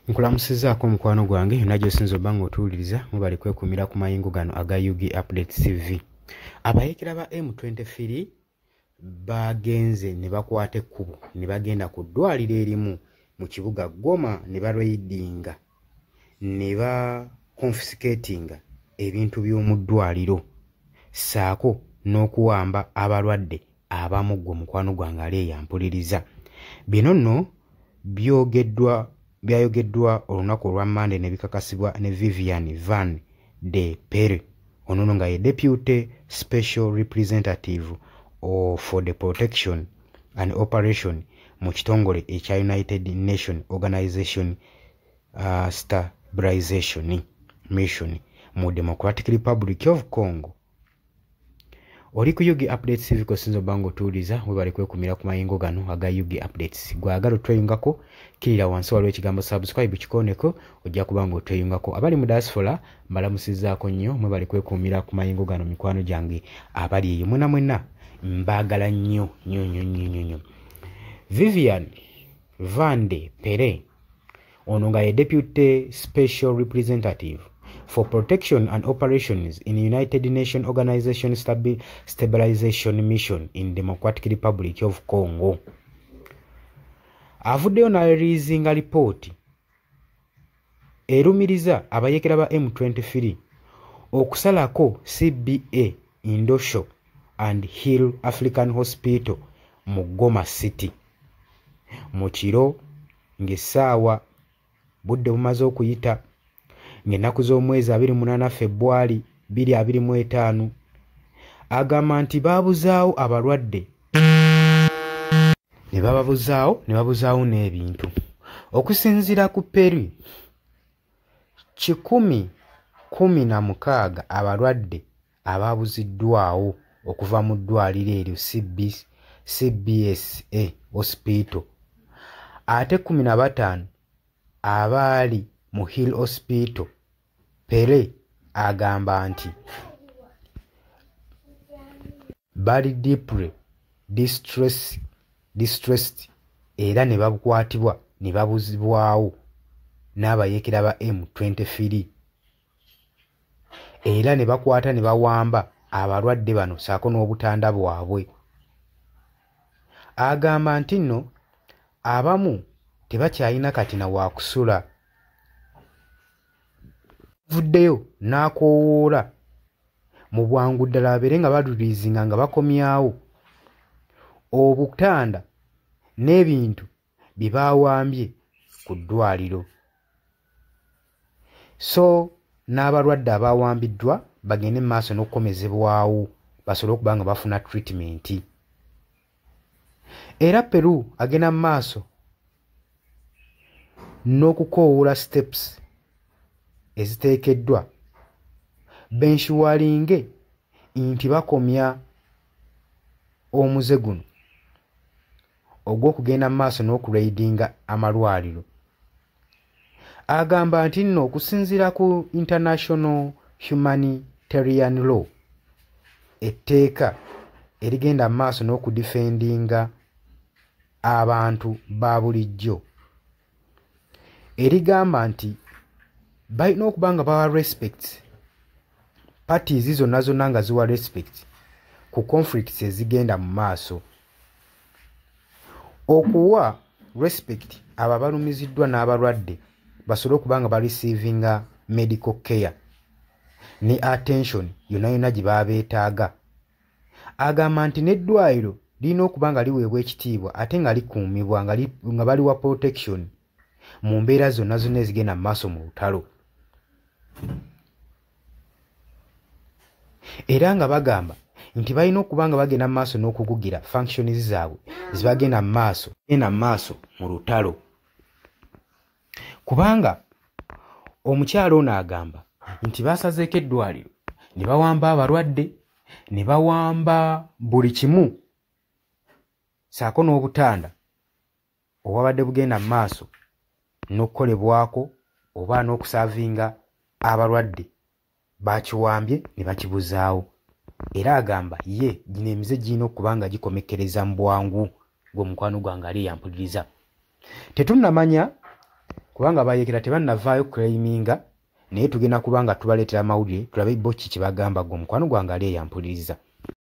Nkulamusizaako mukwano gwange yonna gy'osinza obba ng'otuwuliriza mubali kwekumira ku mayingo gano aga UG Update TV. Abayeekera ba M23 bagenze ne bakwata ekkubo ne bagenda ku ddwaliro erimu mu kibuga Goma ne barayidinga ne confiscatinga ebintu by'omu ddwaliro ssaako n'okuwamba abalwadde abamu gwe mukwano gwange ali eyampuliriza. Bino nno byayogeddwa olunaku olwa Monday ne bikakasibwa ne Vivian Van de Pere ono nga ye Deputy Special Representative for the Protection and Operation mu kitongole ekya United Nations Organization Stabilization Mission mu Democratic Republic of Congo. Oli ku UG Updates TV ko sinzo bango tuuliza we bali kwekumira ku mayingo gano aga UG Updates. Gwagala tweyungako kirira wansi waliwo ekigambo subscribe kikoneko ojja kubango tweyungako. Abali mu diaspora mbalamusizaako nnyo mwe bali kwekumira ku mayingo gano mikwano gyange abali eyo mwena mbagala nnyo nnyo. Vivian Van de Pere ono nga ye Deputy Special Representative for Protection and Operations in United Nations Organization Stabilization Mission in Democratic Republic of Congo. Avuddeyo n'aliriizinga lipooti erumiriza abayeekera ba M23 okusalako CBA Indosho and Hill African Hospital mu Goma City. Mu kiro ng'essaawa budde bumaze okuyita ng'ennaku z'omwezi 28 February 2025 agamba nti baabuzaawo abalwadde ne babuzaawo n'ebintu okusinziira ku Peri 116 abalwadde abaabuziddwawo okuva mu ddwaliro eryo CBSA Hospital ate 15 abaali mu Hill Hospital. Pere agamba nti bali deeply distressed era ne bakwatibwa ne babuzibwawo n'abayeekera ba M23 era ne bakwata ne bawamba abalwadde bano saako n'obutanda bwabwe. Agamba nti nno abamu tebakyalina kati na waakusula. Vuddeyo n'akoowoola mu bwangu ddala abeere nga baluriizinga nga bakomyawo obutanda n'ebintu bye baawambye ku ddwaliro, so n'abalwadde abaawambiddwa bagende mu maaso n'okukomezebwawo basobole okuba nga bafuna treatment. Era Peru agenda mu maaso n'okukoowoola steps eziteekeddwa benshuwalinge nti bakomya omuze guno ogw'okugenda mu maaso n'okuraidinga amalwaliro. Agamba nti nno okusinziira ku international humanitarian law, etteeka erigenda mu maaso n'okudifendinga abantu ba bulijjo, erigamba nti balina okuba nga bawa respect parties zonna nga ziwa respect ku conflicts ezigenda mu maaso. Okuwa respect abo abalumiziddwa n'abalwadde basobole okuba nga bareceiving medical care ne attention yonna gye baabeetaaga. Agamba nti n'eddwaliro lirina okuba nga liweebwa ekitiibwa ate nga likuumibwa nga baliwa protection mu mbeera zonna ezigenda mu maaso mu lutalo. Era nga bagamba nti balina okuba nga bagenda mu maaso n'okugugira functions zaabwe zibagenda mu maaso mu lutalo. Kubanga omukyalo ono agamba nti basazeeko eddwaliro ne bawamba abalwadde ne bawamba buli kimu saako n'obutanda obwabadde bugenda mu maaso n'okukolebwako oba n'okusaavinga abalwadde bakiwambye ne bakibuzaawo. Era agamba ye gino emize girina okuba nga gikomekkereza mu bwangu ng'omukwano gwange ali yampuliriza. Tetunnamanya kubanga bayekera tebannavaayo claiminga naye tugenda kubanga tubaleetera amawulire tulabe bo ki kye bagamba gwe omukwano gwange ali eyampuliriza